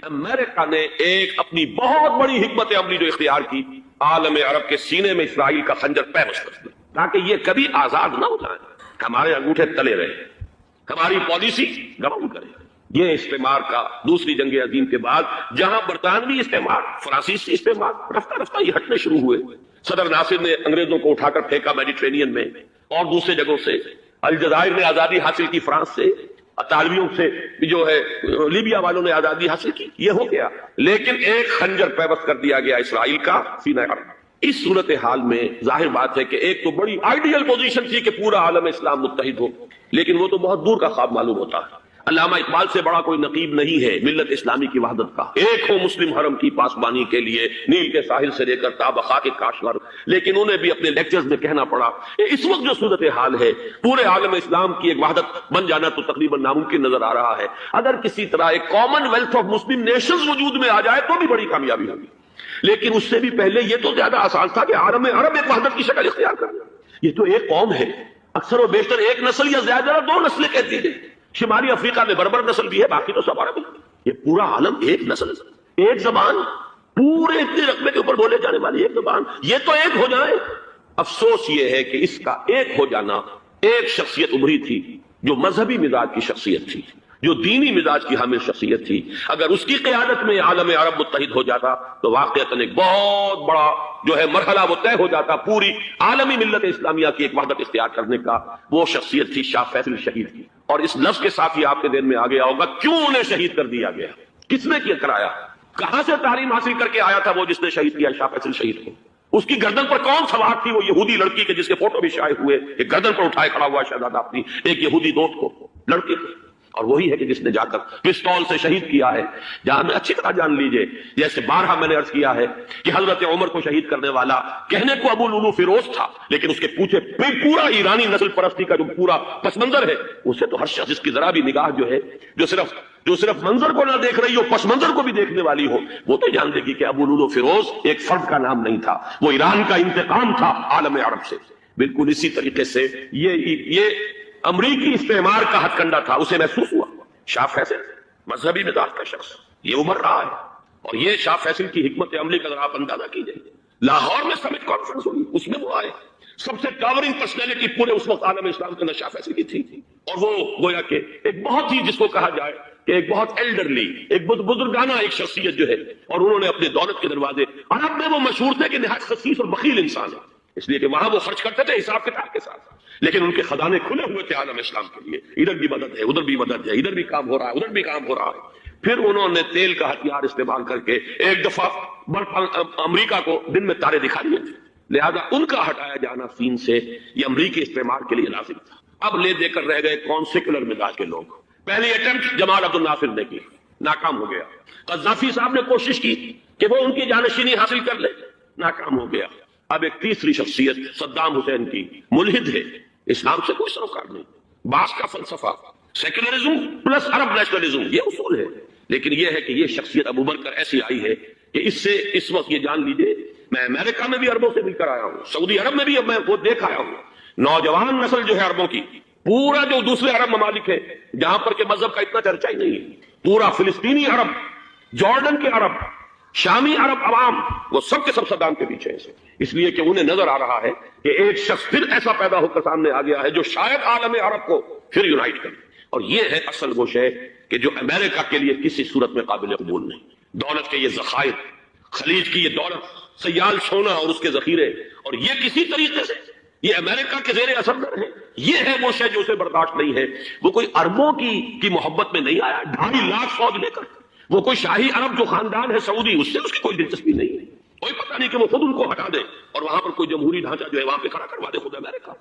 امریکہ نے ایک اپنی بہت بڑی حکمت عملی جو اختیار کی، عالم عرب کے سینے میں اسرائیل کا خنجر پیوست کر دیا تاکہ یہ کبھی آزاد نہ ہو جائیں، ہمارے انگوٹھے تلے رہے، ہماری پالیسی گواہی کرے۔ یہ استعمار کا دوسری جنگ عظیم کے بعد جہاں برطانوی استعمار، فرانسیسی استعمار رفتہ رفتہ یہ ہٹنے شروع ہوئے، صدر ناصر نے انگریزوں کو اٹھا کر پھینکا میڈیٹرینین میں اور دوسرے جگہوں سے، الجزائر نے آزادی حاصل کی فرانس سے، اطالویوں سے جو ہے لیبیا والوں نے آزادی حاصل کی، یہ ہو گیا، لیکن ایک خنجر پیوست کر دیا گیا اسرائیل کا سینہ عرب۔ اس صورتحال میں ظاہر بات ہے کہ ایک تو بڑی آئیڈیل پوزیشن تھی کہ پورا عالم اسلام متحد ہو، لیکن وہ تو بہت دور کا خواب معلوم ہوتا ہے۔ علامہ اقبال سے بڑا کوئی نقیب نہیں ہے ملت اسلامی کی وحدت کا، ایک ہو مسلم حرم کی پاسبانی کے لیے نیل کے ساحل سے لے کر تا بخاک کاشغر، لیکن انہیں بھی اپنے لیکچرز میں کہنا پڑا کہ اس وقت جو صورتحال ہے پورے عالم اسلام کی ایک وحدت بن جانا تو تقریباً ناممکن نظر آ رہا ہے، اگر کسی طرح ایک common wealth of Muslim nations وجود میں آ جائے تو بھی بڑی کامیابی ہوگی، لیکن اس سے بھی پہلے یہ تو زیادہ آسان تھا کہ عالم عرب ایک وحدت کی شکل اختیار کرنا۔ یہ تو ایک قوم ہے، اکثر و بیشتر ایک نسل یا زیادہ دو نسلیں کہتی ہیں، شمالی افریقہ میں بربر نسل بھی ہے، باقی تو سب عرب ہے۔ یہ پورا عالم ایک نسل، ایک زبان، پورے اتنے رقبے کے اوپر بولے جانے والی ایک زبان، یہ تو ایک ہو جائے۔ افسوس یہ ہے کہ اس کا ایک ہو جانا، ایک شخصیت ابھری تھی جو مذہبی مزاج کی شخصیت تھی، جو دینی مزاج کی حامل شخصیت تھی، اگر اس کی قیادت میں عالم عرب متحد ہو جاتا تو واقعتاً ایک بہت بڑا جو ہے مرحلہ وہ طے ہو جاتا، پوری عالمی ملت اسلامیہ کی ایک وحدت اختیار کرنے کا۔ وہ شخصیت تھی شاہ فیصل شہید کی، اور اس لفظ کے ساتھ ہی آپ کے ذہن میں آ گیا ہوگا کیوں انہیں شہید کر دیا گیا، کس نے کیا کرایا، کہاں سے تعلیم حاصل کر کے آیا تھا وہ جس نے شہید کیا شاہ فیصل شہید کو، اس کی گردن پر کون سوار تھی، وہ یہودی لڑکی کے جس کے فوٹو بھی شائع ہوئے، ایک گردن پر اٹھائے کھڑا ہوا شہزادہ اپنی ایک یہودی دوست کو، لڑکی کو، اور وہی ہے کہ جس نے جا کر پستول سے شہید کیا ہے۔ جہاں میں اچھی طرح جان لیجئے، جیسے بارہا میں نے عرض کیا ہے کہ حضرت عمر کو شہید کرنے والا کہنے کو ابو لولو فیروز تھا، لیکن اس کے پیچھے پورا ایرانی نسل پرستی کا جو پورا پس منظر ہے، اسے تو ہر شخص کی ذرا بھی نگاہ جو ہے جو صرف منظر کو نہ دیکھ رہی ہو، پس منظر کو بھی دیکھنے والی ہو، وہ تو جان دے گی کہ ابو لولو فیروز ایک فرد کا نام نہیں تھا، وہ ایران کا انتقام تھا عالم عرب سے۔ بالکل اسی طریقے سے یہ امریکی استعمار کا ہتھ کنڈا تھا، اسے محسوس ہوا۔ شاہ فیصل مذہبی مزاج کا شخص، یہ ابھر رہا ہے، اور یہ شاہ فیصل کی حکمت عملی کا ذرا آپ اندازہ کیجئے۔ لاہور میں سمٹ کانفرنس ہوئی، اس میں وہ آئے، سب سے ٹاورنگ پرسنالٹی پورے اس وقت عالم اسلام کے اندر شاہ فیصل کی تھی، اور وہ گویا کہ ایک بہت ہی جس کو کہا جائے کہ ایک بہت ایلڈرلی، ایک بزرگانہ ایک شخصیت جو ہے، اور انہوں نے اپنے دولت کے دروازے، عرب میں وہ مشہور تھے کہ نہایت خسیس اور بخیل انسان ہے، اس لیے کہ وہاں وہ خرچ کرتے تھے حساب کتاب کے ساتھ، لیکن ان کے خزانے کھلے ہوئے تھے عالم اسلام کے لیے، ادھر بھی مدد ہے، ادھر بھی مدد ہے، ادھر بھی کام ہو رہا ہے، ادھر بھی کام ہو رہا ہے۔ پھر انہوں نے تیل کا ہتھیار استعمال کر کے ایک دفعہ امریکہ کو دن میں تارے دکھا دیے تھے، لہذا ان کا ہٹایا جانا سین سے یہ امریکی استعمار کے لیے لازم تھا۔ اب لے دے کر رہ گئے کون سیکولر مزاج کے لوگ۔ پہلی اٹمپٹ جمال عبد الناصر نے کی، ناکام ہو گیا۔ قذافی صاحب نے کوشش کی کہ وہ ان کی جانشینی حاصل کر لے، ناکام ہو گیا۔ اب ایک تیسری شخصیت صدام حسین کی، ملحد ہے، اسلام سے کوئی سروکار نہیں، باس کا فلسفہ، سیکولرزم پلس عرب نیشنلزم، یہ اصول ہے، لیکن یہ ہے کہ یہ شخصیت ابو ابھر کر ایسی آئی ہے کہ اس سے اس وقت یہ جان لیجئے، میں امریکہ میں بھی عربوں سے مل کر آیا ہوں، سعودی عرب میں بھی اب میں وہ دیکھ آیا ہوں، نوجوان نسل جو ہے عربوں کی، پورا جو دوسرے عرب ممالک ہے جہاں پر کہ مذہب کا اتنا چرچا ہی نہیں ہے، پورا فلسطینی عرب، جارڈن کے عرب، شامی عرب عوام، وہ سب کے سب صدام کے پیچھے ہیں، اس لیے کہ انہیں نظر آ رہا ہے کہ ایک شخص پھر ایسا پیدا ہو کر سامنے آ گیا ہے جو شاید عالم عرب کو پھر یونائٹ کرے، اور یہ ہے اصل وہ شے کہ جو امریکہ کے لیے کسی صورت میں قابل قبول نہیں۔ دولت کے یہ ذخائر، خلیج کی یہ دولت، سیال سونا اور اس کے ذخیرے، اور یہ کسی طریقے سے یہ امریکہ کے زیر اثر نہ رہے، یہ ہے وہ شے جو اسے برداشت نہیں ہے۔ وہ کوئی عربوں کی محبت میں نہیں آیا 2.5 لاکھ فوج لے کر، وہ کوئی شاہی عرب جو خاندان ہے سعودی، اس سے اس کی کوئی دلچسپی نہیں ہے، کوئی پتہ نہیں کہ وہ خود ان کو ہٹا دے اور وہاں پر کوئی جمہوری ڈھانچہ جو ہے وہاں پہ کھڑا کروا دے خود امریکہ۔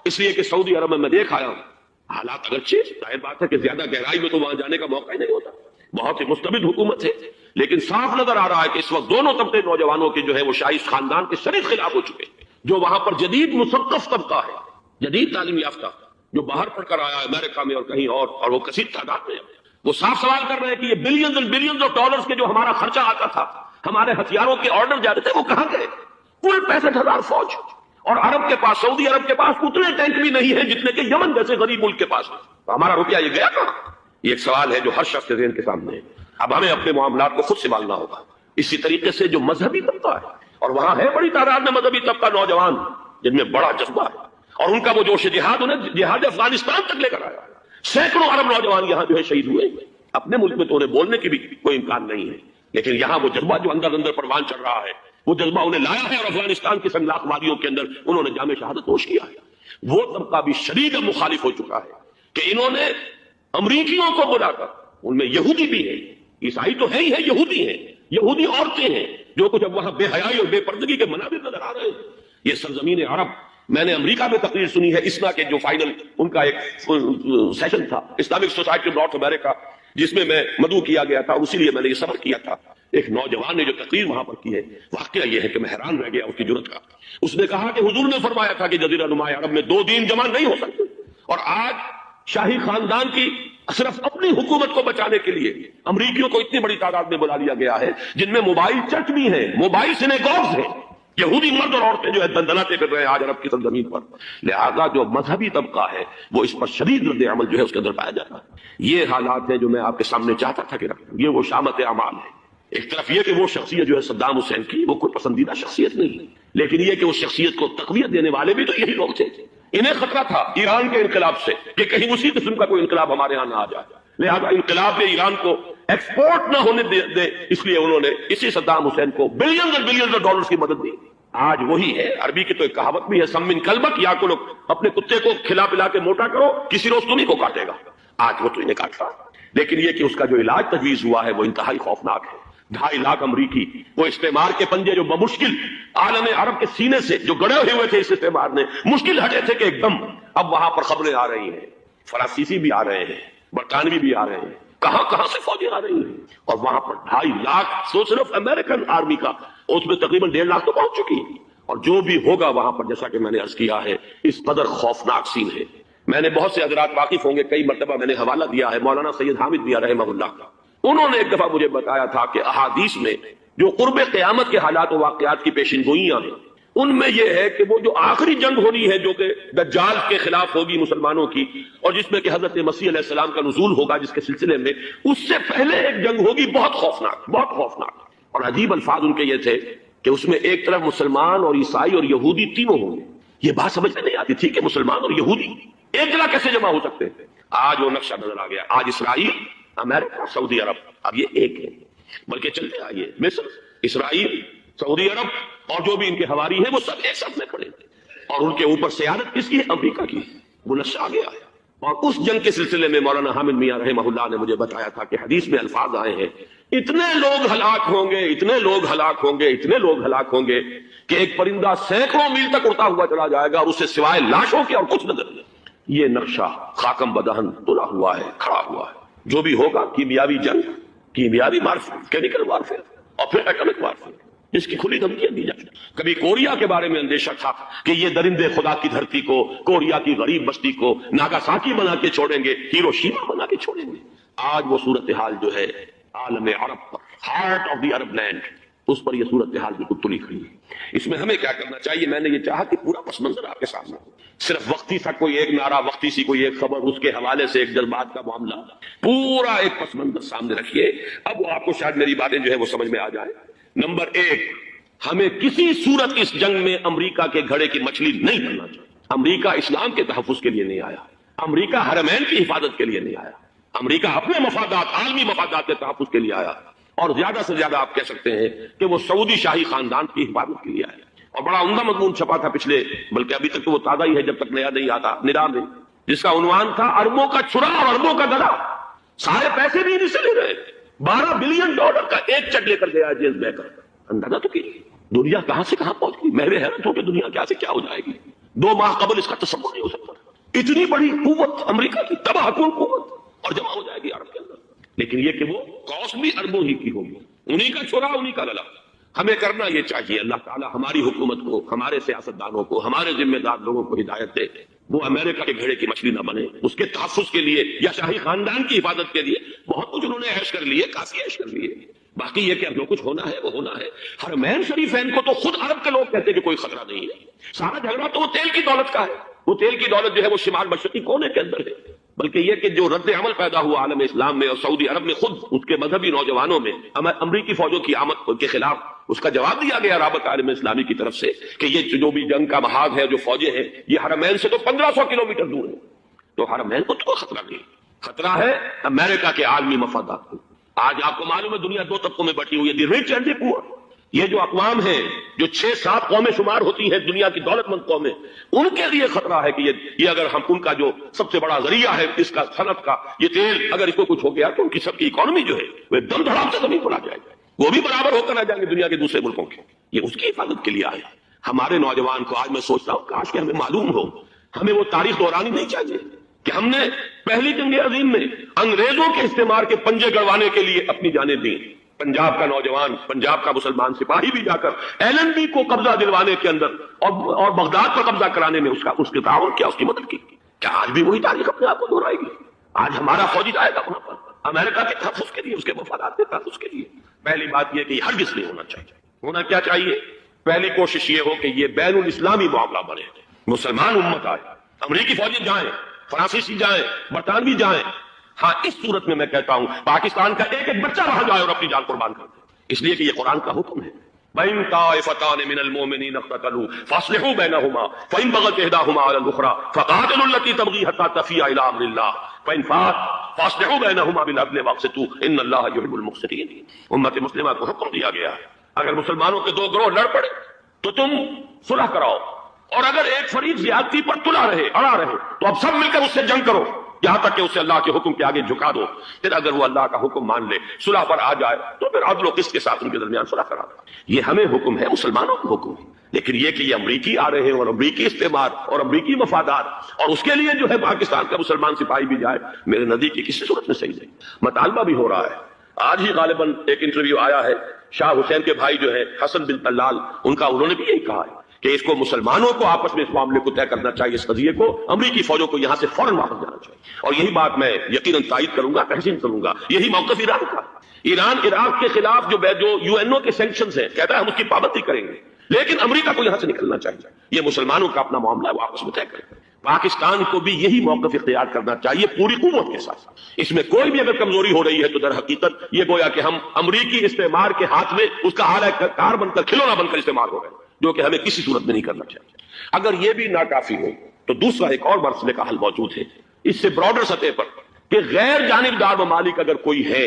اس لیے کہ سعودی عرب میں دیکھ آیا ہوں، حالات اگرچہ ظاہر بات ہے کہ زیادہ گہرائی میں تو وہاں جانے کا موقع ہی نہیں ہوتا، بہت ہی مستبد حکومت ہے، لیکن صاف نظر آ رہا ہے کہ اس وقت دونوں طبقے نوجوانوں کے جو ہے وہ شاہی خاندان کے شدید خلاف ہو چکے ہیں۔ جو وہاں پر جدید مثقف طبقہ ہے، جدید تعلیم یافتہ، جو باہر پڑھ کر آیا ہے امریکہ میں اور کہیں اور وہ کثیر تعداد میں ہے، وہ صاف سوال کر رہے ہیں کہ یہ billions and billions of dollars کے جو ہمارا خرچہ آتا تھا، ہمارے ہتھیاروں کے آرڈر جاتے تھے، وہ کہاں گئے؟ کل 65,000 فوج، اور عرب کے پاس، سعودی عرب کے پاس اتنے ٹینک بھی نہیں ہیں جتنے کہ یمن جیسے غریب ملک کے پاس ہے، ہمارا روپیہ یہ گیا کہاں؟ یہ ایک سوال ہے جو ہر شخص کے ذہن کے سامنے ہے۔ اب ہمیں اپنے معاملات کو خود سنبھالنا ہوگا. اسی طریقے سے جو مذہبی طبقہ ہے، اور وہاں ہے بڑی تعداد میں مذہبی طبقہ نوجوان جن میں بڑا جذبہ ہے، اور ان کا وہ جوش جہاد انہیں جہاد افغانستان تک لے کر آیا. سینکڑوں عرب نوجوان یہاں جو ہے شہید ہوئے. اپنے ملک میں تو انہیں بولنے کی بھی کوئی امکان نہیں ہے، لیکن یہاں وہ جذبہ جو اندر اندر پروان چڑھ رہا ہے، وہ جذبہ انہیں لایا ہے، اور افغانستان کی سنگلاخ وادیوں کے اندر انہوں نے جام شہادت نوش کیا ہے. وہ طبقہ بھی شدید مخالف ہو چکا ہے کہ انہوں نے امریکیوں کو بلا کر، ان میں یہودی بھی ہیں، عیسائی تو ہے ہی ہے، یہودی ہیں، یہودی عورتیں ہیں جو کچھ اب وہاں بے حیائی اور بے پردگی کے مناظر نظر آ رہے ہیں. یہ سرزمین عرب، میں نے امریکہ میں تقریر سنی ہے اسنا کے جو فائنل ان کا ایک سیشن تھا، اسلامک سوسائٹی آف نارتھ امریکہ، جس میں میں مدعو کیا گیا تھا، اسی لیے میں نے یہ سفر کیا تھا. ایک نوجوان نے جو تقریر وہاں پر کی ہے، واقعہ یہ ہے کہ میں حیران رہ گیا اس کی جرأت کا. اس نے کہا کہ حضور نے فرمایا تھا کہ جزیرہ نما عرب میں دو دین جمع نہیں ہو سکتے، اور آج شاہی خاندان کی صرف اپنی حکومت کو بچانے کے لیے امریکیوں کو اتنی بڑی تعداد میں بلا لیا گیا ہے، جن میں موبائل چرچ بھی ہیں، موبائل سینیگوگز ہیں. یہودی مرد اور عورتیں جو ہے دندناتے پھر رہے ہیں آج عرب کی سرزمین پر. لہذا جو مذہبی طبقہ ہے وہ اس پر شدید رد عمل جو ہے اس کے اندر پایا جاتا ہے. یہ حالات ہیں جو میں آپ کے سامنے چاہتا تھا کہ رکھوں. یہ وہ شامت اعمال ہے. ایک طرف یہ کہ وہ شخصیت جو ہے صدام حسین کی، وہ کوئی پسندیدہ شخصیت نہیں، لیکن یہ کہ اس شخصیت کو تقویت دینے والے بھی تو یہی لوگ تھے. انہیں خطرہ تھا ایران کے انقلاب سے کہ کہیں اسی قسم کا کوئی انقلاب ہمارے ہاں نہ آ جائے، لہذا انقلاب میں ایران کو ایکسپورٹ نہ ہونے دے، اس لیے انہوں نے اسی صدام حسین کو بلینز اور بلینز آف ڈالرز کی مدد دی. آج وہی ہے. عربی کی تو ایک کہاوت بھی ہے، سمن کلبک، یا کو اپنے کتے کو کھلا پلا کے موٹا کرو، کسی روز تمہیں کو کاٹے گا. آج وہ تو انہیں کاٹتا، لیکن یہ کہ اس کا جو علاج تجویز ہوا ہے وہ انتہائی خوفناک ہے. 2.5 لاکھ امریکی وہ استعمار کے پنجے جو بمشکل عالم عرب کے سینے سے جو گڑے ہوئے تھے اس استعمار نے، مشکل ہٹے تھے کہ ایک دم اب وہاں پر خبریں آ رہی ہیں، فرانسیسی بھی آ رہے ہیں، برطانوی بھی آ رہے ہیں، کہاں کہاں سے فوجیں آ رہی ہیں. اور وہاں پر 2.5 لاکھ سو صرف امریکن آرمی کا، اس میں تقریباً 1.5 لاکھ تو پہنچ چکی ہے. اور جو بھی ہوگا وہاں پر، جیسا کہ میں نے عرض کیا ہے، اس قدر خوفناک سین ہے. میں نے بہت سے حضرات واقف ہوں گے، کئی مرتبہ میں نے حوالہ دیا ہے مولانا سید حامد میاں رحمہ اللہ کا. انہوں نے ایک دفعہ مجھے بتایا تھا کہ احادیث میں جو قرب قیامت کے حالات و واقعات کی پیشن گوئیاں ہیں، ان میں یہ ہے کہ وہ جو آخری جنگ ہونی ہے جو کہ دجال کے خلاف ہوگی مسلمانوں کی، اور جس میں کہ حضرت مسیح علیہ السلام کا نزول ہوگا، جس کے سلسلے میں اس سے پہلے ایک جنگ ہوگی بہت خوفناک، بہت خوفناک. اور عجیب الفاظ ان کے یہ تھے کہ اس میں ایک طرف مسلمان اور عیسائی اور یہودی تینوں ہوں گے. یہ بات سمجھ میں نہیں آتی تھی کہ مسلمان اور یہودی ایک جگہ کیسے جمع ہو سکتے ہیں. آج وہ نقشہ نظر آ گیا. آج اسرائیل، امریکہ، سعودی عرب اب یہ ایک ہے. بلکہ چلتے آئیے، مصر، اسرائیل، سعودی عرب اور جو بھی ان کے حواری ہیں وہ سب ایک ساتھ میں کھڑے ہیں، اور ان کے اوپر سیادت کس کی ہے؟ امریکہ کی. وہ نقشہ آ گیا ہے. اور اس جنگ کے سلسلے میں مولانا حامد میاں رحمہ اللہ نے مجھے بتایا تھا کہ حدیث میں الفاظ آئے ہیں، اتنے لوگ ہلاک ہوں گے، اتنے لوگ ہلاک ہوں گے، اتنے لوگ ہلاک ہوں گے کہ ایک پرندہ سینکڑوں میل تک اڑتا ہوا چلا جائے گا اور اس سے سوائے لاشوں کے اور کچھ نظر نہیں. یہ نقشہ خاکم بدہن تلا ہوا ہے، کھڑا ہوا ہے. جو بھی ہوگا کیمیاوی جنگ، کیمیاوی وارفیئر، کیمیکل وارفیئر، اور پھر ایٹمک وارفیئر، جس کی کھلی دھمکیاں دی جاتی. کبھی کوریا کے بارے میں اندیشہ تھا کہ یہ درندے خدا کی دھرتی کو، کوریا کی غریب بستی کو ناگاساکی بنا کے چھوڑیں گے، ہیروشیما بنا کے چھوڑیں گے. آج وہ صورتحال جو ہے عالم عرب پر، heart of the Arab land, اس پر یہ صورتحال بالکل تلی کھڑی ہے. اس میں ہمیں کیا کرنا چاہیے؟ میں نے یہ چاہا کہ پورا پس منظر آپ کے سامنے ہو. صرف وقتی سا کوئی ایک نعرہ، وقتی سی کوئی ایک خبر، اس کے حوالے سے ایک جذبات کا معاملہ، پورا ایک پس منظر سامنے رکھیے. اب وہ آپ کو شاید میری باتیں جو ہے وہ سمجھ میں آ جائے. نمبر 1، ہمیں کسی صورت اس جنگ میں امریکہ کے گھڑے کی مچھلی نہیں بننا چاہیے. امریکہ اسلام کے تحفظ کے لیے نہیں آیا، امریکہ حرمین کی حفاظت کے لیے نہیں آیا، امریکہ اپنے مفادات، عالمی مفادات کے تحفظ کے لیے آیا، اور زیادہ سے زیادہ آپ کہہ سکتے ہیں کہ وہ سعودی شاہی خاندان کی حفاظت کے لیے آیا. اور بڑا عمدہ مضمون چھپا تھا پچھلے، بلکہ ابھی تک تو وہ تازہ ہی ہے جب تک نیا نہیں آتا، نظام میں، جس کا عنوان تھا اربوں کا چھرا اور اربوں کا گدا. سارے پیسے بھی انہیں سے لے رہے. $12 بلین کا ایک چیک لے کر گیا جیمز بیکر. اندازہ تو کیجیے دنیا کہاں سے کہاں پہنچ گئی. میں حیرت ہوں کہ دنیا کیا سے کیا ہو جائے گی. 2 ماہ قبل اس کا تصور نہیں ہو سکتا. اتنی بڑی قوت امریکہ کی، تباہ کن قوت، اور جمع ہو جائے گی عرب کے اندر. لیکن یہ کہ وہ کاسٹ بھی اربوں ہی کی ہوگی، انہی کا چھوڑا انہی کا گلا. ہمیں کرنا یہ چاہیے، اللہ تعالی ہماری حکومت کو، ہمارے سیاستدانوں کو، ہمارے ذمہ دار لوگوں کو ہدایت دے. وہ امریکہ کے گھیڑے کی مچھلی نہ بنے. اس کے تحفظ کے لیے یا شاہی خاندان کی حفاظت کے لیے بہت کچھ انہوں نے عیش کر لیے، کافی عیش کر لیے. باقی یہ کہ اب جو کچھ ہونا ہے وہ ہونا ہے. حرمین شریفین کو تو خود عرب کے لوگ کہتے ہیں کہ کوئی خطرہ نہیں ہے. سارا جھگڑا تو وہ تیل کی دولت کا ہے. وہ تیل کی دولت جو ہے وہ شمال مشرقی کونے کے اندر ہے. بلکہ یہ کہ جو رد عمل پیدا ہوا عالم اسلام میں اور سعودی عرب میں خود اس کے مذہبی نوجوانوں میں امریکی فوجوں کی آمد کے خلاف اس کا جواب دیا گیا رابطہ عالم اسلامی کی طرف سے کہ یہ جو بھی جنگ کا محاذ ہے جو فوجیں ہیں یہ حرمین سے تو 1500 کلومیٹر دور ہے، تو حرمین کو تو خطرہ نہیں، خطرہ ہے امریکہ کے عالمی مفادات کو۔ آج آپ کو معلوم ہے دنیا دو طبقوں میں بٹی ہوئی ہے، دی رچ اینڈ دی پور۔ یہ جو اقوام ہیں جو 6-7 قومیں شمار ہوتی ہیں دنیا کی دولت مند قومیں، ان کے لیے خطرہ ہے کہ یہ اگر ہم ان کا جو سب سے بڑا ذریعہ ہے اس کا صنعت کا یہ تیل اگر اس کو کچھ ہو گیا تو ان کی سب کی اکانومی جو ہے وہ دم دھڑام سے زمین پر آ جائے گا، وہ بھی برابر ہو کر آ جائیں گے دنیا کے دوسرے ملکوں کے۔ یہ اس کی حفاظت کے لیے آئے۔ ہمارے نوجوان کو آج میں سوچتا ہوں کاش کہ ہمیں معلوم ہو، ہمیں وہ تاریخ دہرانی نہیں چاہیے کہ ہم نے پہلی جنگ عظیم میں انگریزوں کے استعمار کے پنجے گڑوانے کے لیے اپنی جانیں دیں۔ پنجاب کا نوجوان، پنجاب کا مسلمان سپاہی بھی جا کر LNB کو قبضہ دلوانے کے اندر اور بغداد پر قبضہ کرانے میں اس کے تعاون کیا، اس کی مدد کی۔ کیا آج بھی وہی تاریخ اپنے آپ کو دہرائے گی؟ آج ہمارا فوجی جائے گا وہاں پر امریکہ کے تحفظ کے لیے، اس کے مفادات کے تحفظ کے لیے؟ پہلی بات یہ کہ یہ ہرگز نہیں ہونا چاہیے۔ ہونا کیا چاہیے؟ پہلی کوشش یہ ہو کہ یہ بین الاسلامی معاملہ بنے، مسلمان امت آئے، امریکی فوجی جائیں، فرانسیسی جائیں، برطانوی جائیں۔ ہاں اس صورت میں کہتا ہوں پاکستان کا ایک ایک بچہ وہاں جائے اور اپنی جان قربان کر دے، اس لیے کہ یہ قرآن کا حکم ہے۔ وَإِن طَائِفَتَانِ مِنَ الْمُؤْمِنِينَ اقْتَتَلُوا فَأَصْلِحُوا بَيْنَهُمَا فَإِن بَغَتْ إِحْدَاهُمَا عَلَى الْأُخْرَى فَقَاتِلُوا الَّتِي تَبْغِي حَتَّى تَفِيءَ إِلَى أَمْرِ اللَّهِ فَإِن فَاءَتْ فَأَصْلِحُوا بَيْنَهُمَا بِالْعَدْلِ وَأَقْسِطُوا إِنَّ اللَّهَ يُحِبُّ الْمُقْسِطِينَ۔ امت مسلمہ کو حکم دیا گیا ہے اگر مسلمانوں کے دو گروہ لڑ پڑے تو تم صلح کراؤ، اور اگر ایک فریق زیادتی پر تلا رہے، اڑا رہے، تو اب سب مل کر اس سے جنگ کرو یہاں تک کہ اسے اللہ کے حکم کے آگے جھکا دو۔ پھر اگر وہ اللہ کا حکم مان لے، صلح پر آ جائے، تو پھر عدل و قسط کے ساتھ ان کے درمیان صلح کرا دو۔ یہ ہمیں حکم ہے، مسلمانوں کو حکم ہے۔ لیکن یہ کہ یہ امریکی آ رہے ہیں اور امریکی استعمار اور امریکی مفادات اور اس کے لیے جو ہے پاکستان کا مسلمان سپاہی بھی جائے، میرے نزدیک کسی صورت میں صحیح نہیں۔ مطالبہ بھی ہو رہا ہے، آج ہی غالباً ایک انٹرویو آیا ہے، شاہ حسین کے بھائی جو ہے حسن بن طلال، ان کا انہوں نے بھی یہی کہا ہے کہ اس کو مسلمانوں کو آپس میں اس معاملے کو طے کرنا چاہیے، اس قضیے کو امریکی فوجوں کو یہاں سے فوراً واپس جانا چاہیے۔ اور یہی بات میں یقیناً تائید کروں گا، تحسین کروں گا، یہی موقف ایران کا۔ ایران عراق کے خلاف جو UNO کے سینکشنز ہیں کہتا ہے ہم اس کی پابندی کریں گے، لیکن امریکہ کو یہاں سے نکلنا چاہیے۔ یہ مسلمانوں کا اپنا معاملہ ہے، وہ آپس میں طے کریں۔ پاکستان کو بھی یہی موقف اختیار کرنا چاہیے پوری قوت کے ساتھ۔ اس میں کوئی بھی اگر کمزوری ہو رہی ہے تو در حقیقت یہ گویا کہ ہم امریکی استعمار کے ہاتھ میں اس کا اعلی کار بن کر، کھلونا بن کر استعمال ہو گئے، جو کہ ہمیں کسی صورت میں نہیں کرنا چاہیے۔ اگر یہ بھی ناکافی ہو تو دوسرا ایک اور مسئلے کا حل موجود ہے اس سے براڈر سطح پر، کہ غیر جانبدار ممالک اگر کوئی ہے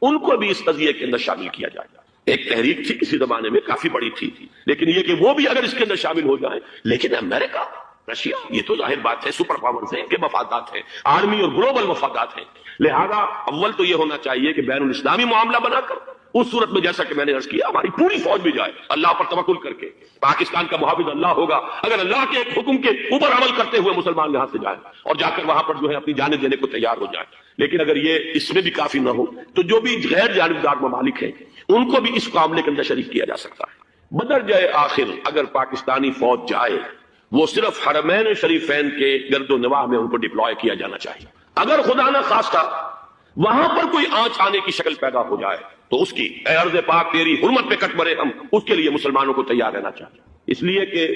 ان کو بھی اس قضیے کے اندر شامل کیا جائے گا۔ ایک تحریک تھی کسی زمانے میں، کافی بڑی تھی، لیکن یہ کہ وہ بھی اگر اس کے اندر شامل ہو جائیں۔ لیکن امریکہ، رشیا، یہ تو ظاہر بات ہے سپر پاورز ہیں، ان کے مفادات ہیں، آرمی اور گلوبل مفادات ہیں، لہذا اول تو یہ ہونا چاہیے کہ بین الاسلامی معاملہ بنا کر اس صورت میں جیسا کہ میں نے عرض کیا ہماری پوری فوج بھی جائے اللہ پر توکل کر کے۔ پاکستان کا محافظ اللہ ہوگا، اگر اللہ کے ایک حکم کے اوپر عمل کرتے ہوئے مسلمان یہاں سے جائے اور جا کر وہاں پر جو ہے اپنی جانیں دینے کو تیار ہو جائے۔ لیکن اگر یہ اس میں بھی کافی نہ ہو تو جو بھی غیر جانبدار ممالک ہیں ان کو بھی اس معاملے کے اندر شریک کیا جا سکتا ہے۔ بدرجہ آخر اگر پاکستانی فوج جائے وہ صرف حرمین شریفین کے گرد و نواح میں ان کو ڈپلوائے کیا جانا چاہیے۔ اگر خدا نہ خواستہ وہاں پر کوئی آنچ آنے کی شکل پیدا ہو جائے تو اس کی اے ارض پاک تیری حرمت پہ کٹ مرے ہم، اس کے لیے مسلمانوں کو تیار رہنا چاہیے۔ اس لیے کہ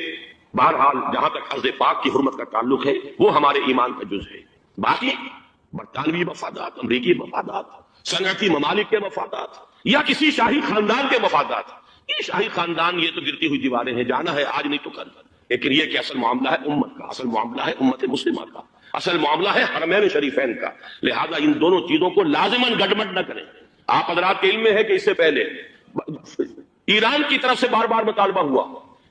بہرحال جہاں تک ارض پاک کی حرمت کا تعلق ہے وہ ہمارے ایمان کا جز ہے۔ باقی برطانوی مفادات، امریکی مفادات، صنعتی ممالک کے مفادات یا کسی شاہی خاندان کے مفادات، یہ شاہی خاندان یہ تو گرتی ہوئی دیواریں ہیں، جانا ہے آج نہیں تو کل، لیکن یہ کہ اصل معاملہ ہے امت کا، اصل معاملہ ہے امت مسلمہ کا، اصل معاملہ ہے حرمین شریفین کا۔ لہذا ان دونوں چیزوں کو لازماً گڈمڈ نہ کریں۔ آپ حضرات کے علم میں ہے کہ اس سے پہلے ایران کی طرف سے بار بار مطالبہ ہوا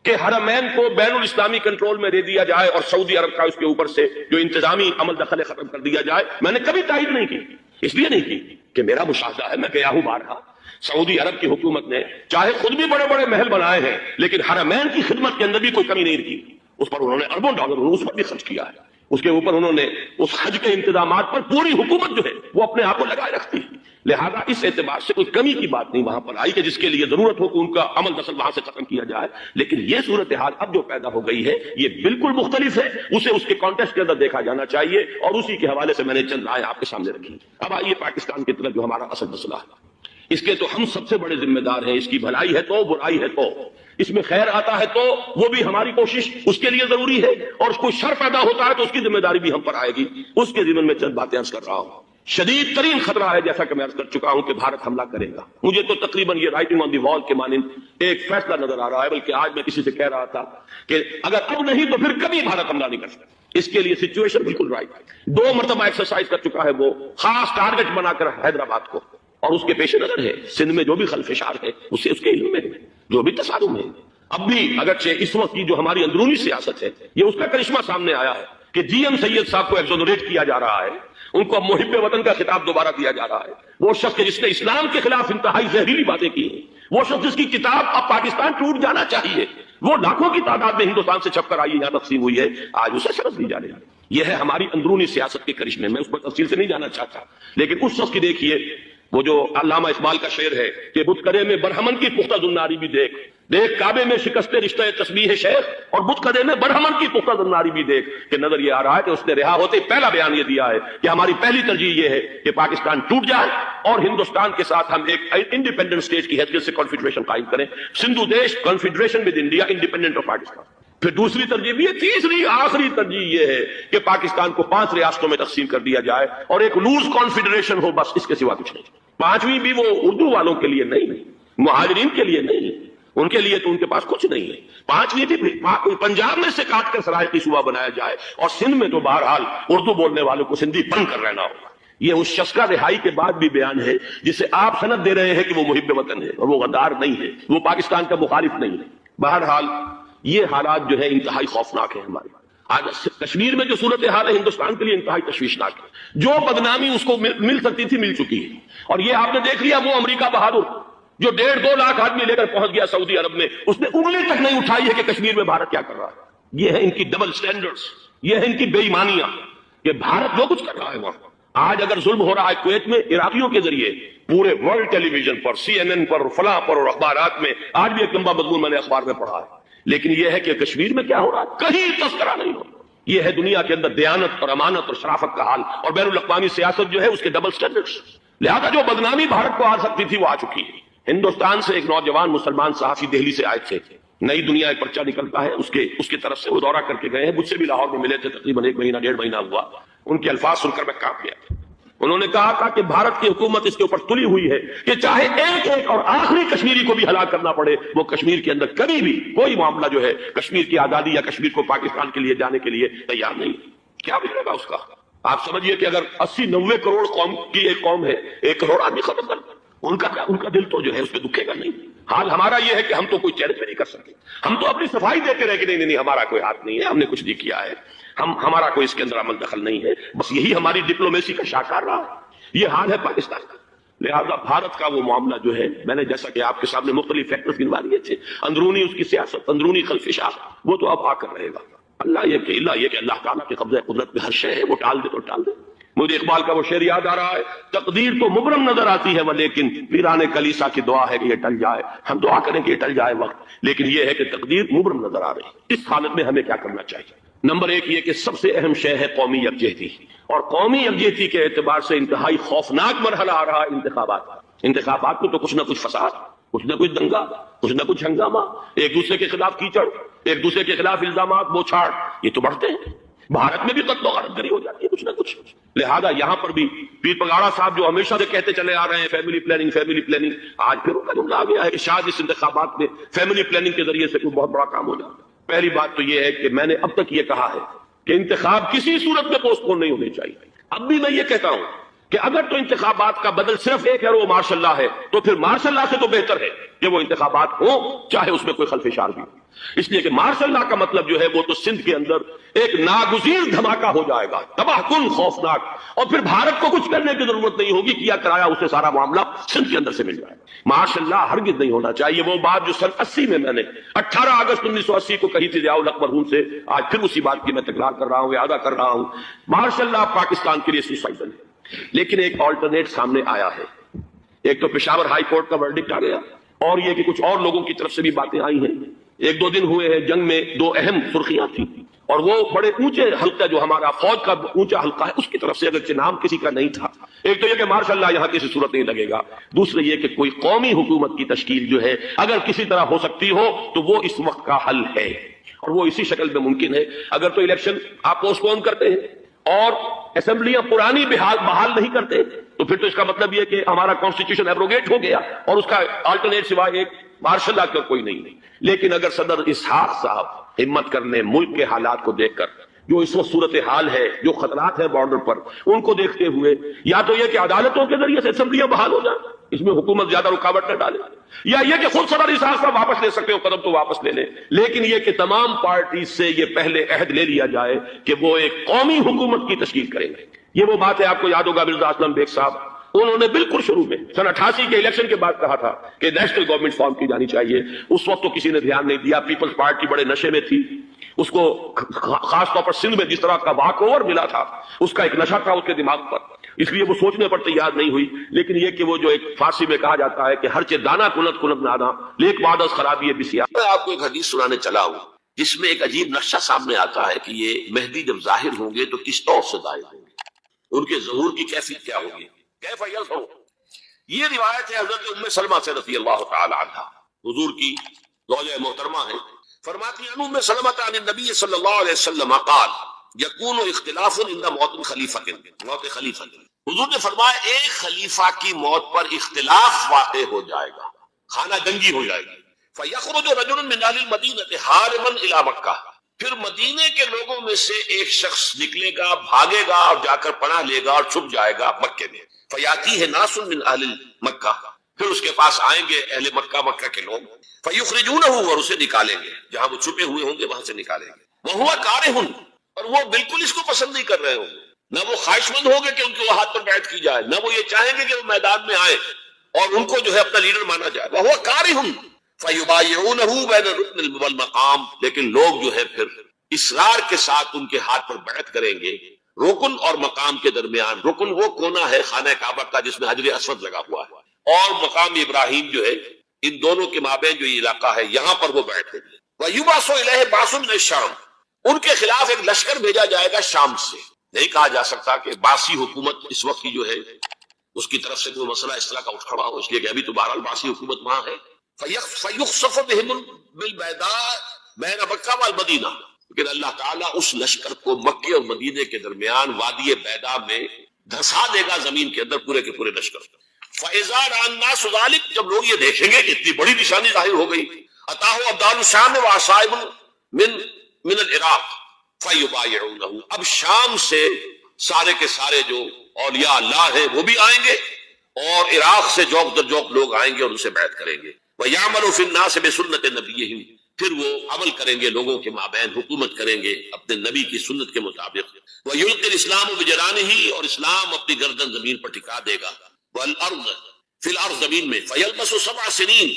کہ حرمین کو بین الاسلامی کنٹرول میں دے دیا جائے اور سعودی عرب کا اس کے اوپر سے جو انتظامی عمل دخل ختم کر دیا جائے۔ میں نے کبھی تائید نہیں کی، اس لیے نہیں کی کہ میرا مشاہدہ ہے، میں گیا ہوں بارہا، سعودی عرب کی حکومت نے چاہے خود بھی بڑے بڑے محل بنائے ہیں لیکن حرمین کی خدمت کے اندر بھی کوئی کمی نہیں کی، اس پر انہوں نے اربوں ڈالر اس پر بھی خرچ کیا ہے، اس کے اوپر انہوں نے اس حج کے انتظامات پر پوری حکومت جو ہے وہ اپنے آپ کو لگائے رکھتی ہے۔ لہذا اس اعتبار سے کوئی کمی کی بات نہیں وہاں پر آئی کہ جس کے لیے ضرورت ہو کہ ان کا عمل دخل وہاں سے ختم کیا جائے، لیکن یہ صورتحال اب جو پیدا ہو گئی ہے یہ بالکل مختلف ہے، اسے اس کے کانٹیکسٹ کے اندر دیکھا جانا چاہیے اور اسی کے حوالے سے میں نے چند رائے آپ کے سامنے رکھی۔ اب آئیے پاکستان کی طرف جو ہمارا اصل مسئلہ ہے، اس کے تو ہم سب سے بڑے ذمہ دار ہیں، اس کی بھلائی ہے تو برائی ہے تو، اس میں خیر آتا ہے تو وہ بھی ہماری کوشش اس کے لیے ضروری ہے، اور کوئی شر پیدا ہوتا ہے تو اس کی ذمہ داری بھی ہم پر آئے گی۔ اس کے ضمن میں چند باتیں عرض کر رہا ہوں۔ شدید ترین خطرہ ہے، جیسا کہ میں عرض کر چکا ہوں، کہ بھارت حملہ کرے گا۔ مجھے تو تقریباً یہ رائٹنگ آن دی وال کے مانند ایک فیصلہ نظر آ رہا ہے، بلکہ آج میں کسی سے کہہ رہا تھا کہ اگر اب نہیں تو پھر کبھی بھارت حملہ نہیں کر سکتا۔ اس کے لیے سچویشن بالکل رائٹ ہے۔ 2 مرتبہ ایکسرسائز کر چکا ہے وہ، خاص ٹارگٹ بنا کر حیدرآباد کو، اور اس کے پیش نظر ہے سندھ میں جو بھی خلفشار ہے اسے اس کے علم میں ہے، جو بھی تصادم ہے۔ اب بھی اگرچہ اس وقت کی جو ہماری اندرونی سیاست ہے، یہ اس کا کرشمہ سامنے آیا ہے کہ جی ایم سید صاحب کو ایگزونریٹ کیا جا رہا ہے، ان کو اب محب وطن کا خطاب دوبارہ دیا جا رہا ہے۔ وہ شخص جس نے اسلام کے خلاف انتہائی زہریلی باتیں کی ہیں، وہ شخص جس کی کتاب اب پاکستان ٹوٹ جانا چاہیے، وہ لاکھوں کی تعداد میں ہندوستان سے چھپ کر آئی یہاں تقسیم ہوئی ہے، آج اسے شرط دی جا رہی ہے۔ یہ ہے ہماری اندرونی سیاست کے کرشمے، میں اس پر تفصیل سے نہیں جانا چاہتا، لیکن اس شخص کی دیکھیے، وہ جو علامہ اقبال کا شعر ہے کہ بت کرے میں برہمن کی پختہ زناری بھی دیکھ، دیکھ کعبے میں شکست رشتہ تسبیح شیخ، اور بت کرے میں برہمن کی پختہ زناری بھی دیکھ، کہ نظر یہ آ رہا ہے کہ اس نے رہا ہوتے پہلا بیان یہ دیا ہے کہ ہماری پہلی ترجیح یہ ہے کہ پاکستان ٹوٹ جائے اور ہندوستان کے ساتھ ہم ایک انڈیپینڈنٹ اسٹیٹ کی حیثیت سے کانفیڈریشن قائم کریں، سندھو دیش confederation with India independent of Pakistan. پھر دوسری ترجیح بھی ہے، تیسری آخری ترجیح یہ ہے کہ پاکستان کو 5 ریاستوں میں تقسیم کر دیا جائے اور ایک لوز کانفیڈریشن ہو، بس اس کے سوا کچھ نہیں۔ 5ویں بھی وہ اردو والوں کے لیے نہیں، مہاجرین کے لیے نہیں، ان کے لیے تو ان کے پاس کچھ نہیں ہے۔ 5ویں بھی پنجاب میں سے کاٹ کر سرائکی صوبہ بنایا جائے، اور سندھ میں تو بہرحال اردو بولنے والوں کو سندھی بن کر رہنا ہوگا۔ یہ اس شخص کا رہائی کے بعد بھی بیان ہے جسے آپ سند دے رہے ہیں کہ وہ محب وطن ہے، اور وہ غدار نہیں ہے، وہ پاکستان کا مخالف نہیں ہے۔ بہرحال یہ حالات جو ہے انتہائی خوفناک ہے ہمارے۔ آج کشمیر میں جو صورتحال ہے ہندوستان کے لیے انتہائی تشویشناک ہے۔ جو بدنامی اس کو مل سکتی تھی مل چکی ہے، اور یہ آپ نے دیکھ لیا وہ امریکہ بہادر جو 1.5-2 لاکھ آدمی لے کر پہنچ گیا سعودی عرب میں، اس نے انگلی تک نہیں اٹھائی ہے کہ کشمیر میں بھارت کیا کر رہا ہے۔ یہ ہے ان کی ڈبل سٹینڈرڈز، یہ ہے ان کی بے ایمانیاں، کہ بھارت جو کچھ کر رہا ہے وہاں۔ آج اگر ظلم ہو رہا ہے کویت میں عراقیوں کے ذریعے، پورے ورلڈ ٹیلی ویژن پر، CNN پر، فلاں پر، اور اخبارات میں، آج بھی ایک لمبا مضمون میں نے اخبار میں پڑھا ہے، لیکن یہ ہے کہ کشمیر میں کیا ہو رہا ہے کہیں تذکرہ نہیں ہو رہا۔ یہ ہے دنیا کے اندر دیانت اور امانت اور شرافت کا حال، اور بین الاقوامی سیاست جو ہے اس کے ڈبل سٹینڈرڈز۔ لہذا جو بدنامی بھارت کو آ سکتی تھی وہ آ چکی ہے۔ ہندوستان سے ایک نوجوان مسلمان صحافی دہلی سے آئے تھے، نئی دنیا ایک پرچہ نکلتا ہے اس کی طرف سے، وہ دورہ کر کے گئے ہیں، مجھ سے بھی لاہور میں ملے تھے، تقریباً 1 مہینہ 1.5 مہینہ ہوا۔ ان کے الفاظ سن کر میں کانپ گیا تھا۔ انہوں نے کہا تھا کہ بھارت کی حکومت اس کے اوپر تلی ہوئی ہے کہ چاہے ایک اور آخری کشمیری کو بھی ہلاک کرنا پڑے، وہ کشمیر کے اندر کبھی بھی کوئی معاملہ جو ہے کشمیر کی آزادی یا کشمیر کو پاکستان کے لیے جانے کے لیے تیار نہیں۔ کیا بگڑے گا اس کا؟ آپ سمجھیے کہ اگر 80-90 کروڑ قوم کی ایک قوم ہے، 1 کروڑ آدمی ختم کر، ان کا دل تو جو ہے اس پہ دکھے گا نہیں۔ حال ہمارا یہ ہے کہ ہم تو کوئی چہرے پہ نہیں کر سکتے، ہم تو اپنی صفائی دیتے رہے کہ نہیں ہمارا کوئی ہاتھ نہیں ہے، ہم نے کچھ نہیں کیا ہے، ہمارا کوئی اس کے اندر عمل دخل نہیں ہے، بس یہی ہماری ڈپلومیسی کا شاہکار رہا ہے۔ یہ حال ہے پاکستان کا۔ لہذا بھارت کا وہ معاملہ جو ہے، میں نے جیسا کہ آپ کے سامنے مختلف فیکٹرز گنوا دیے تھے، اندرونی اس کی سیاست، اندرونی خلفشات، وہ تو اب آ کر رہے گا۔ اللہ یہ کہ اللہ تعالیٰ کے قبضہ قدرت میں ہر شے ہے، وہ ٹال دے تو ٹال دے۔ مجھے اقبال کا وہ شعر یاد آ رہا ہے، تقدیر تو مبرم نظر آتی ہے وہ، لیکن پیران کلیسا کی دعا ہے کہ یہ ٹل جائے۔ ہم دعا کریں کہ یہ ٹل جائے وقت، لیکن یہ ہے کہ تقدیر مبرم نظر آ رہی ہے۔ اس حالت میں ہمیں کیا کرنا چاہیے؟ نمبر 1 یہ کہ سب سے اہم شے ہے قومی یکجہتی، اور قومی یکجہتی کے اعتبار سے انتہائی خوفناک مرحلہ آ رہا ہے انتخابات میں تو کچھ نہ کچھ فساد، کچھ نہ کچھ دنگا، کچھ نہ کچھ ہنگامہ، ایک دوسرے کے خلاف کیچڑ، ایک دوسرے کے خلاف الزامات بوچھاڑ، یہ تو بڑھتے ہیں۔ بھارت میں بھی قتل و غارت گری ہو جاتی ہے کچھ نہ کچھ۔ لہذا یہاں پر بھی پیر پگاڑا صاحب جو ہمیشہ سے کہتے چلے آ رہے ہیں فیملی پلاننگ، آج پھر ان کا جملہ آ گیا ہے کہ شاید اس انتخابات میں فیملی پلاننگ کے ذریعے سے کوئی بہت بڑا کام ہو جاتا ہے۔ پہلی بات تو یہ ہے کہ میں نے اب تک یہ کہا ہے کہ انتخاب کسی صورت میں پوسٹ پون نہیں ہونے چاہیے۔ اب بھی میں یہ کہتا ہوں کہ اگر تو انتخابات کا بدل صرف ایک ہے اور وہ مارشل لا ہے، تو پھر مارشل لا سے تو بہتر ہے کہ وہ انتخابات ہوں چاہے اس میں کوئی خلفشار بھی ہو، اس لیے کہ مارشل لا کا مطلب جو ہے وہ تو سندھ کے اندر ایک ناگزیر دھماکہ ہو جائے گا، تباہ کن، خوفناک، اور پھر بھارت کو کچھ کرنے کی ضرورت نہیں ہوگی، کیا کرایا اسے سارا معاملہ سندھ کے اندر سے مل جائے گا۔ مارشل لا ہرگز نہیں ہونا چاہیے۔ وہ بات جو سن 80 میں نے 18 اگست 1980 کو کہی تھی ضیاء الحق مرحوم سے، آج پھر اسی بات کی میں تکرار کر رہا ہوں، اعادہ کر رہا ہوں، مارشل لا پاکستان کے لیے سوسائڈل ہے۔ لیکن ایک آلٹرنیٹ سامنے آیا ہے، ایک تو پشاور ہائی کورٹ کا ورڈکٹ آ گیا، اور یہ کہ کچھ اور لوگوں کی طرف سے بھی باتیں آئی ہیں ایک دو دن ہوئے ہیں جنگ میں، دو اہم سرخیاں تھیں، اور وہ بڑے اونچے حلقہ جو ہمارا فوج کا اونچا حلقہ ہے اس کی طرف سے اگرچہ نام کسی کا نہیں تھا، ایک تو یہ کہ ماشاء اللہ یہاں کسی صورت نہیں لگے گا، دوسرے یہ کہ کوئی قومی حکومت کی تشکیل جو ہے اگر کسی طرح ہو سکتی ہو تو وہ اس وقت کا حل ہے، اور وہ اسی شکل میں ممکن ہے۔ اگر تو الیکشن آپ پوسٹ پون کرتے ہیں اور اسمبلیاں پرانی بحال نہیں کرتے تو پھر تو اس کا مطلب یہ کہ ہمارا کانسٹیٹیوشن ایبروگیٹ ہو گیا اور اس کا آلٹرنیٹ سوائے ایک مارشل لا کا کوئی نہیں۔ لیکن اگر صدر اسحاق صاحب ہمت کر لیں ملک کے حالات کو دیکھ کر، جو اس وقت صورتحال ہے، جو خطرات ہیں بارڈر پر، ان کو دیکھتے ہوئے یا تو یہ کہ عدالتوں کے ذریعے سے اسمبلیاں بحال ہو جائیں، اس میں حکومت زیادہ رکاوٹ نہ ڈالے، یا یہ کہ خود صدر اسحاق صاحب واپس لے سکتے ہو قدم تو واپس لے لیں، لیکن یہ کہ تمام پارٹی سے یہ پہلے عہد لے لیا جائے کہ وہ ایک قومی حکومت کی تشکیل کریں گے۔ یہ وہ بات ہے، آپ کو یاد ہوگا مرزا اسلم بیگ صاحب، انہوں نے بالکل شروع میں سن 88 کے الیکشن کے بعد کہا تھا کہ نیشنل گورنمنٹ فارم کی جانی چاہیے۔ اس وقت تو کسی نے دھیان نہیں دیا، پیپلز پارٹی بڑے نشے میں تھی، اس کو خاص طور پر سندھ میں جس طرح کا واک اوور ملا تھا اس کا ایک نشہ تھا اس کے دماغ پر، اس لیے وہ سوچنے پر تیار نہیں ہوئی۔ لیکن یہ کہ وہ جو ایک فارسی میں کہا جاتا ہے کہ ہر چے دانا کنت کنت نادا لیک بعد از خرابی بسیا۔ میں آپ کو ایک حدیث سنانے چلا ہوں جس میں ایک عجیب نقشہ سامنے آتا ہے کہ یہ مہدی جب ظاہر ہوں گے تو کس طور سے ظاہر ہوں گے، ان کے ظہور کی کیفیت کیا ہوگی، کیف یظہر۔ یہ روایت ہے حضرت ام سلمہ سے رضی اللہ تعالی عنہا، حضور کی زوجہ محترمہ ہیں، فرماتی ہیں ام سلمہ عن النبی صلی اللہ علیہ وسلم قال یکون اختلاف عند موت خلیفہ، موت خلیفہ، حضور نے فرمایا ایک خلیفہ کی موت پر اختلاف واقع ہو جائے گا، خانہ جنگی ہو جائے گی، فیخرج رجل من اہل المدینہ حاربا الی مکہ، پھر مدینے کے لوگوں میں سے ایک شخص نکلے گا، بھاگے گا اور جا کر پناہ لے گا اور چھپ جائے گا مکے میں، فیاتیہ ناس من اہل مکہ، پھر اس کے پاس آئیں گے اہل مکہ، مکہ کے لوگ، فیخرجونہ، اور اسے نکالیں گے، جہاں وہ چھپے ہوئے ہوں گے وہاں سے نکالیں گے، وہو کارہ، اور وہ بالکل اس کو پسند نہیں کر رہے ہوں گے، نہ وہ خواہش مند ہوں گے کہ ان کے ہاتھ پر بیعت کی جائے، نہ وہ یہ چاہیں گے کہ وہ میدان میں آئے اور ان کو جو ہے اپنا لیڈر مانا جائے، وہو کارہ فیبایعونہ بین الرکن والمقام، لیکن لوگ جو ہے پھر اصرار کے ساتھ ان کے ہاتھ پر بیعت کریں گے رکن اور مقام کے درمیان۔ رکن وہ کونا ہے خانہ کعبہ کا جس میں حجر اسود لگا ہوا ہے، اور مقام ابراہیم جو ہے، ان دونوں کے مابین جو یہ علاقہ ہے یہاں پر وہ بیعت کریں گے۔ وَيُبْعَثُ إِلَيْهِ بَعْثٌ مِنَ الشَّامِ، ان کے خلاف ایک لشکر بھیجا جائے گا شام سے۔ نہیں کہا جا سکتا کہ باسی حکومت اس وقت کی جو ہے اس کی طرف سے کوئی مسئلہ اس طرح کا اٹھ کھڑا ہو، اس لیے کہ ابھی تو بہرحال باسی حکومت وہاں ہے۔ فَيُخْصَفُ بِهِمْ بِالْبَيْضَاءِ بَيْنَ مَكَّةَ وَالْمَدِينَةِ، لیکن اللہ تعالیٰ اس لشکر کو مکے اور مدینے کے درمیان وادی بیدا میں دھسا دے گا زمین کے اندر، پورے کے پورے لشکر۔ فَإِذَا رَأَى النَّاسُ ذَلِكَ، جب لوگ یہ دیکھیں گے کہ اتنی بڑی نشانی ظاہر ہو گئی، أَتَاهُ أَبْدَالُ الشَّامِ وَعَصَائِبٌ من العراق فَيُبَايِعُونَهُ، اب شام سے سارے کے سارے جو اولیاء اللہ ہیں وہ بھی آئیں گے، اور عراق سے جوک در جوک لوگ آئیں گے اور ان سے بیعت کریں گے۔ وَيَعْمَلُ فِي النَّاسِ بِسُنَّةِ نَبِيِّهِمْ، پھر وہ عمل کریں گے لوگوں کے مابین، حکومت کریں گے اپنے نبی کی سنت کے مطابق۔ وَيُلْقِي الْإِسْلَامُ بِجَنَانِهِ، اور اسلام اپنی گردن زمین پر ٹکا دے گا۔ وَالْأَرْضَ فِي الْأَرْض، زمین میں۔ فَيَلْبَسُ 7 سنین،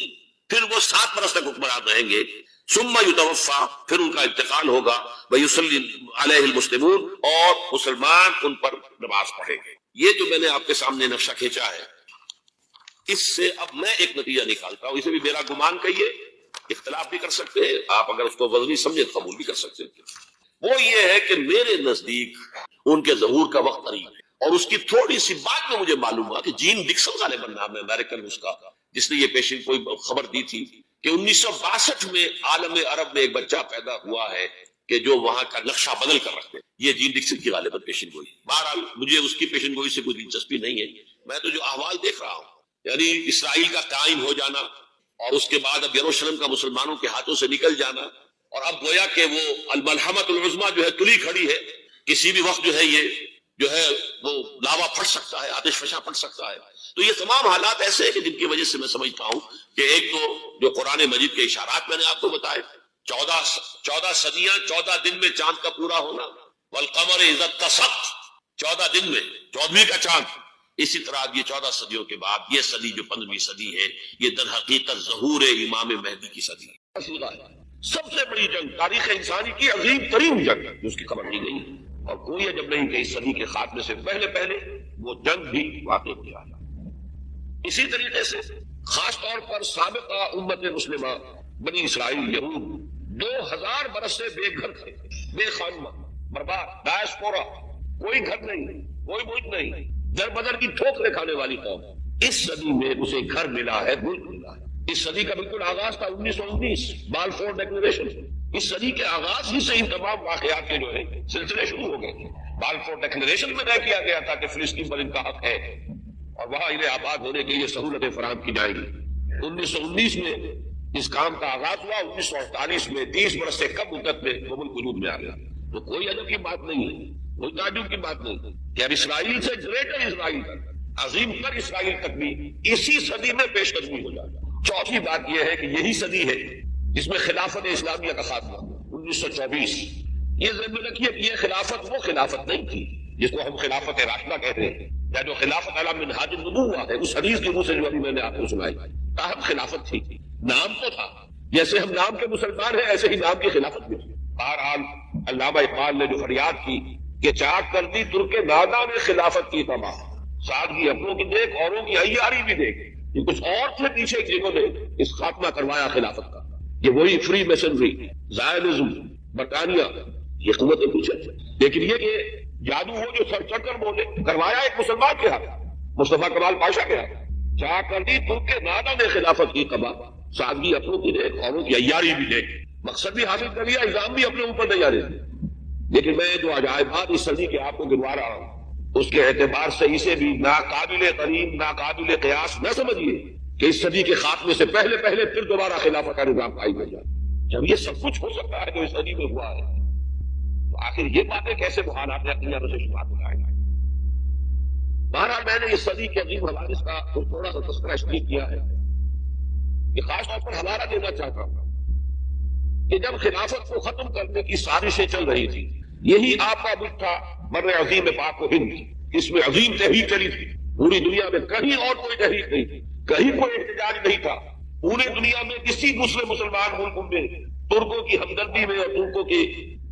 پھر وہ 7 برس تک حکمران رہیں گے۔ ثم يتوفى، پھر ان کا انتقال ہوگا۔ ويصلي عليه المسلمون، اور مسلمان ان پر نماز پڑھیں گے۔ یہ جو میں نے آپ کے سامنے نقشہ کھینچا ہے، اس سے اب میں ایک نتیجہ نکالتا ہوں، اسے بھی میرا گمان کہیے، اختلاف بھی کر سکتے ہیں آپ، اگر اس کو وزنی سمجھے قبول بھی کر سکتے ہیں۔ وہ یہ ہے کہ میرے نزدیک ان کے ظہور کا وقت قریب ہے، اور اس کی تھوڑی سی بات میں مجھے معلوم ہوا کہ جین ڈکسن غالباً نام ہے امریکن اس کا، جس نے یہ پیشن کوئی خبر دی تھی کہ 1962 میں عالم عرب میں ایک بچہ پیدا ہوا ہے کہ جو وہاں کا نقشہ بدل کر رکھتے ہیں۔ یہ جین ڈکسن کی غالباً پیشن گوئی۔ بہرحال مجھے اس کی پیشن گوئی سے کوئی دلچسپی نہیں ہے، میں تو جو احوال دیکھ رہا ہوں، یعنی اسرائیل کا قائم ہو جانا، اور اس کے بعد اب یروشلم کا مسلمانوں کے ہاتھوں سے نکل جانا، اور اب گویا کہ وہ الملحمۃ العظمیٰ جو ہے تلی کھڑی ہے، کسی بھی وقت جو ہے یہ جو ہے وہ لاوا پھٹ سکتا ہے، آتش فشاں پھٹ سکتا ہے۔ تو یہ تمام حالات ایسے ہیں کہ جن کی وجہ سے میں سمجھتا ہوں کہ ایک تو جو قرآن مجید کے اشارات میں نے آپ کو بتائے، 14 صدیاں، 14 دن میں چاند کا پورا ہونا، والقمر اذا اتسق، 14 دن میں 14ویں کا چاند۔ اسی طرح یہ 14 صدیوں کے بعد یہ صدی جو 15ویں صدی ہے، یہ در حقیقت ظہور امام مہدی کی صدی ہے۔ سب سے بڑی جنگ تاریخ انسانی کی عظیم ترین جنگ جس کی خبر نہیں گئی، اور کوئی عجب نہیں کہ اس صدی کے خاتمے سے پہلے پہلے وہ جنگ بھی واقع کیا ہے۔ اسی طریقے سے خاص طور پر سابقہ امت مسلمہ بنی اسرائیل یہود 2000 برس سے بے گھر تھے، بے خانہ، برباد، ڈائسپورا، کوئی گھر نہیں، کوئی ملک نہیں، در بدر کی ٹھوکریں کھانے والی قوم۔ اس صدی میں اسے گھر ملا ہے، ملک ملا ہے۔ اس صدی کا بالکل آغاز تھا 1919 بالفور ڈیکلریشن۔ اس صدی کے آغاز ہی سے ان تمام واقعات کے جو ہے سلسلے شروع ہو گئے۔ بالفور ڈیکلریشن میں طے کیا گیا تھا کہ فلسطین پر ان کا حق ہے اور وہاں انہیں آباد ہونے کے لیے سہولتیں فراہم کی جائیں گی۔ 1919 میں اس کام کا آغاز ہوا، 1948 میں 30 برس سے کم مدت میں وہ ملک وجود میں آ گیا۔ تو کوئی عجب کی بات نہیں ہے، کوئی تعجب کی بات نہیں کہ اب اسرائیل سے گریٹر اسرائیل تک، عظیم تر اسرائیل تک بھی اسی صدی میں پیش قدمی ہو جائے۔ چوتھی بات یہ ہے کہ یہی صدی ہے جس میں خلافت اسلامیہ کا خاتمہ 1924۔ یہ ذہن میں رکھیے کہ یہ خلافت وہ خلافت نہیں تھی جس کو ہم خلافت راشدہ کہتے ہیں، یا جو خلافت علی منہاج النبوہ ہے، اس حدیث کے منہ سے جو ابھی میں نے آپ کو سنائی، تاہم خلافت تھی، نام تو تھا۔ جیسے ہم نام کے مسلمان ہیں ایسے ہی نام کی خلافت بھی تھی۔ بہرحال علامہ اقبال نے جو فریاد کی کہ چاک کر دی ترک نادا نے خلافت کی تباہ، سادگی اپنوں کی دیکھ اوروں کی عیاری بھی دیکھ، یہ کچھ اور تھے پیچھے جنہوں نے اس خاتمہ کروایا خلافت کا۔ یہ وہی فری میسنری، زائنزم، برطانیہ، یہ قوتیں پیچھے تھے۔ لیکن یہ کہ جادو ہو جو سر چڑھ کر بولے، کروایا ایک مسلمان کے ہاتھ، مصطفیٰ کمال پاشا کے ہاتھ۔ چاک کر دی ترک نادا نے خلافت کی تباہ، سادگی اپنوں کی دیکھ اوروں کی عیاری بھی دیکھ، مقصد بھی حاصل کر لیا، الزام بھی اپنے اوپر نہیں آ رہے۔ لیکن میں جو عجائبات اس صدی کے آپ کو گنوا رہا ہوں اس کے اعتبار سے اسے بھی ناقابل قریب، ناقابل قیاس نہ سمجھیے کہ اس صدی کے خاتمے سے پہلے پھر دوبارہ خلافت کا نظام قائم ہو جائے۔ جب یہ سب کچھ ہو سکتا ہے جو اس صدی میں ہوا ہے تو آخر یہ باتیں کیسے محالات اپنیوں سے شمار ہو جائیں گا۔ بہرحال میں نے اس صدی کے عظیم حوادث کا تھوڑا سا تذکرہ اس لیے کیا ہے کہ خاص طور پر ہمارا دینا چاہتا ہوں کہ جب خلافت کو ختم کرنے کی سازشیں چل رہی تھی، یہی آپ کا ملک تھا بر عظیم پاک و ہند، اس میں عظیم تحریک چلی تھی۔ پوری دنیا میں کہیں اور کوئی تحریک نہیں تھی، کہیں کوئی احتجاج نہیں تھا۔ پورے دنیا میں کسی دوسرے مسلمان ملک میں ترکوں کی ہمدردی میں اور ترکوں کی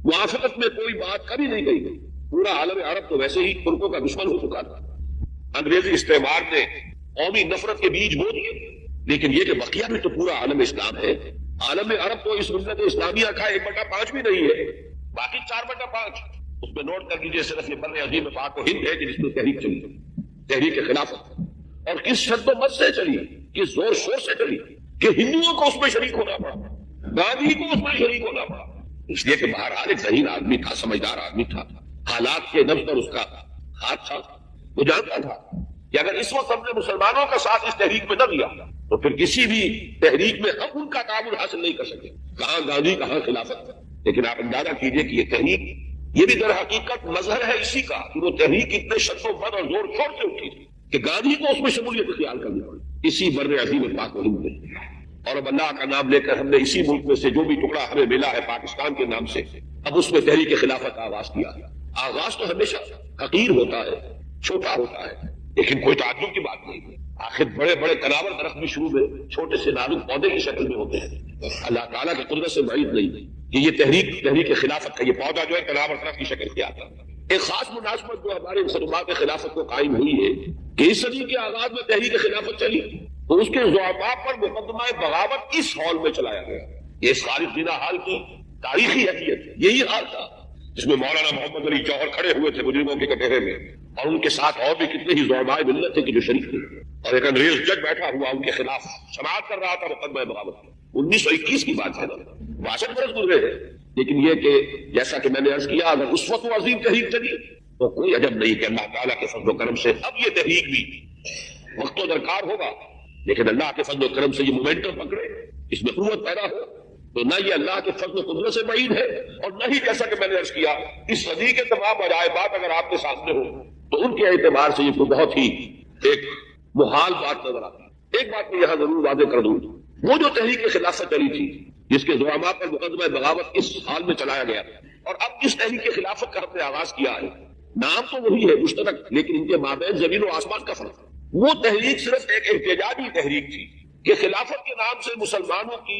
موافقت میں کوئی بات کبھی نہیں کہی گئی۔ پورا عالم عرب تو ویسے ہی ترکوں کا دشمن ہو چکا تھا، انگریزی استعمار نے قومی نفرت کے بیج بو دیے۔ لیکن یہ کہ بقیہ بھی تو پورا عالم اسلام ہے۔ عالم عرب تو اس ملت اسلامیہ کا 1/5 بھی نہیں ہے، باقی 4/5۔ اس میں نوٹ کر لیجیے صرف یہ بر عظیم پاک و ہند ہے کہ جس میں تحریک چلی، تحریک خلافت، اور کس شد و مت سے چلی، کس زور شور سے چلی کہ ہندوؤں کو اس میں شریک ہونا پڑا، گاندھی کو اس میں شریک ہونا پڑا۔ اس لیے کہ بہرحال ایک ذہین آدمی تھا، سمجھدار آدمی تھا، حالات کے نبض پر اس کا ہاتھ تھا۔ وہ جانتا تھا کہ اگر اس وقت ہم نے مسلمانوں کا ساتھ اس تحریک میں نہ دیا تو پھر کسی بھی تحریک میں ہم ان کا تعاون حاصل نہیں کر سکے، کہاں گاندھی کہاں خلافت۔ لیکن آپ اندازہ کیجئے کہ یہ تحریک، یہ بھی در حقیقت مظہر ہے اسی کا کہ وہ تحریک اتنے شد و فد اور زور شور سے اٹھی تھی کہ گاندھی کو اس میں شمولیت اختیار کرنی پڑی، اسی بر عظیم پاک و ہند میں۔ اور اب اللہ کا نام لے کر ہم نے اسی ملک میں سے جو بھی ٹکڑا ہمیں ملا ہے پاکستان کے نام سے، اب اس میں تحریک خلافت کا آغاز کیا۔ آغاز تو ہمیشہ حقیر ہوتا ہے، چھوٹا ہوتا ہے، لیکن کوئی تعجب کی بات نہیں۔ آخر بڑے بڑے کناور درخت بھی شروع میں چھوٹے سے نازک پودے کی شکل میں ہوتے ہیں۔ اللہ تعالیٰ کی قدرت سے بعید نہیں کہ یہ تحریک خلافت کا یہ پودا جو ہے کناور درخت کی شکل سے آتا ہے۔ ایک خاص مناسبت جو ہمارے خدمات خلافت کو قائم ہوئی ہے کہ اس صدی کے آغاز میں تحریک خلافت چلی تو اس کے زعماء پر مقدمہ بغاوت اس ہال میں چلایا گیا۔ یہ اس خالد جینا ہال کی تاریخی حیثیت ہے، یہی حال تھا جس میں مولانا محمد علی جوہر کھڑے ہوئے تھے مجرموں کے کٹہرے میں، اور ان کے ساتھ اور بھی کتنے ہی زعماء ملت تھے کہ جو شریک تھے، اور ایک انگریز جج بیٹھا ہوا ان کے خلاف سماعت کر رہا تھا مقدمہ بغاوت۔ 1921 کی بات ہے نا، 62 برس گزرے ہیں۔ لیکن یہ کہ جیسا کہ میں نے عرض کیا اگر اس وقت وہ عظیم تحریک چلی تو کوئی عجب نہیں کہ اللہ تعالیٰ کے فضل و کرم سے اب یہ تحریک بھی وقت تو درکار ہوگا، لیکن اللہ کے فضل و کرم سے یہ مومنٹم پکڑے، اس میں قوت پیدا ہو، تو نہ یہ اللہ کے فضل و قدرت سے بعید ہے، اور نہ ہی جیسا کہ میں نے عرض کیا اس صدی کے تمام عجائبات اگر آپ کے سامنے ہو تو ان کے اعتبار سے یہ بہت ہی ایک محال بات نظر آتی ہے۔ ایک بات میں یہاں ضرور واضح کر دوں، وہ جو تحریک خلافت چلی تھی جس کے زعماء پر مقدمہ بغاوت اس حال میں چلایا گیا، اور اب اس تحریک خلافت کا ہم نے آغاز کیا ہے، نام تو وہی ہے مشترک، لیکن ان کے مابین زمین و آسمان کا فرق ہے۔ وہ تحریک صرف ایک احتجاجی تحریک تھی کہ خلافت کے نام سے مسلمانوں کی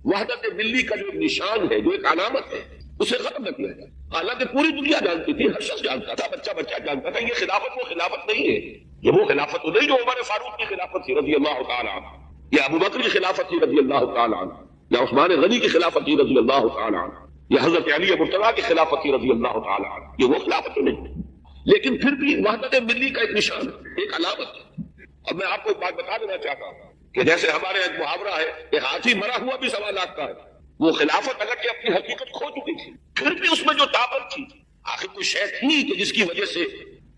وحدت ملی کا جو ایک نشان ہے، جو ایک علامت ہے، اسے ختم نہ کیا جائے۔ حالانکہ پوری دنیا جانتی تھی، ہر شخص جانتا تھا، بچہ جانتا تھا، یہ خلافت وہ خلافت نہیں ہے، یہ وہ خلافت تو نہیں جو عمر فاروق کی خلافت تھی رضی اللہ تعالیٰ عنہ، یا ابو بکر کی خلافت تھی رضی اللہ تعالیٰ عنہ، یا عثمان غنی کی خلافت رضی اللہ تعالی عنہ، یا حضرت علی مرتضیٰ کی خلافت رضی اللہ تعالی عنہ، یہ وہ خلافت نہیں، لیکن پھر بھی وحدت ملی کا ایک نشان ہے، ایک علامت ہے۔ اب میں آپ کو ایک بات بتا دینا چاہتا ہوں کہ جیسے ہمارے ایک محاورہ ہے کہ ہاتھی مرا ہوا بھی سوا لاکھ کا ہے، وہ خلافت اگر کہ اپنی حقیقت کھو چکی تھی، پھر بھی اس میں جو طاقت تھی، آخر کوئی شے تھی کہ جس کی وجہ سے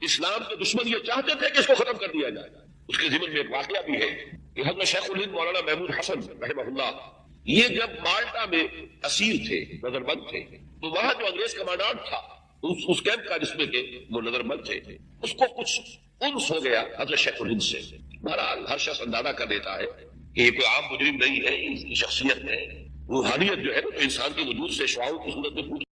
اسلام کے دشمن یہ چاہتے تھے کہ اس کو ختم کر دیا جائے۔ اس کے ذمن میں ایک واقعہ بھی ہے کہ حضرت شیخ الہند مولانا محمود حسن رحمہ اللہ، یہ جب مالٹا میں اسیر تھے، نظر بند تھے، تو وہاں جو انگریز کمانڈانٹ تھا اس کیمپ کا جس میں کہ وہ نظر بند تھے، اس کو کچھ انس ہو گیا حضرت شیخ الہند سے۔ بہرحال ہر شخص اندازہ کر لیتا ہے کہ یہ کوئی عام مجرم نہیں ہے، اس کی شخصیت ہے، روحانیت جو ہے نا، تو انسان کے وجود سے شعاعوں کی صورت میں